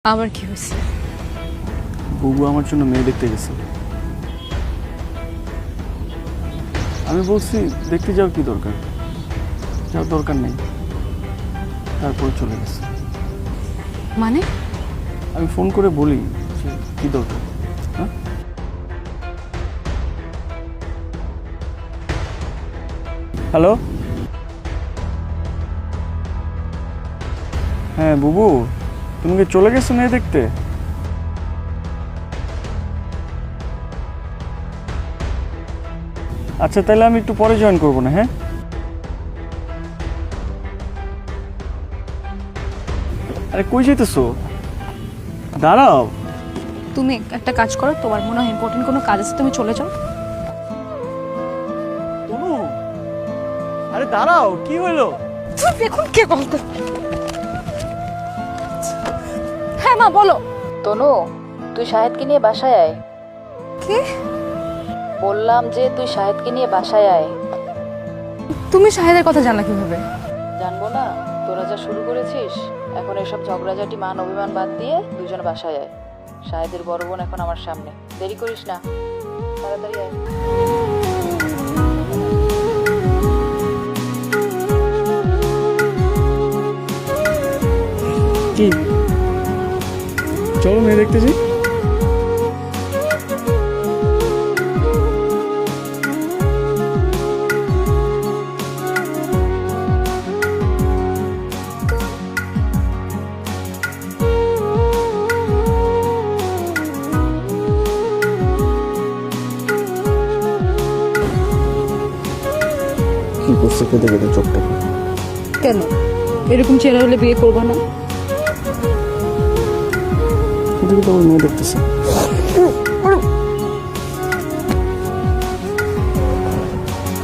আবার কি হয়েছে? বুবু আমার জন্য মেয়ে দেখতে গেছে। আমি বলছি দেখতে যাও, কি দরকার, যাওয়ার দরকার নেই। তারপর চলে গেছে। মানে? আমি ফোন করে বলি যে কি দরকার। হ্যাঁ, হ্যালো, হ্যাঁ বুবু, তুমি কি চলে গেছো মেয়ে দেখতে? আচ্ছা, তাহলে আমি একটু পরে জয়েন করবো না? হ্যাঁ, আরে কই যেতেছো? দাঁড়াও। তুমি একটা কাজ করো, তোমার মনে হয় ইম্পর্টেন্ট কোনো কাজ আছে, তুমি চলে যাও। তনু, আরে দাঁড়াও, কি হইলো? তুমি এখন কে বলতো? হ্যাঁ মা বলো। তনু, তুই শাহেদকে নিয়ে বাসায় আয়। কি? বললাম যে তুই শাহেদকে নিয়ে বাসায় আয়। তুমি শাহেদের কথা জানলা কিভাবে? জানবো না? তোরা যা শুরু করেছিস, এখন এসব ঝগড়াঝাটি মান অভিমান বাদ দিয়ে দুজন বাসায় আয়। শাহেদের বড় বোন এখন আমার সামনে, দেরি করিস না, তাড়াতাড়ি আয়। কি, চলো মেয়ে দেখতে যাই। কি করছে কেঁদে কেঁদে চোখটা? কেন এরকম চেহারা হলে বিয়ে করবো না? এদিকে তো মেয়ে দেখতেছে।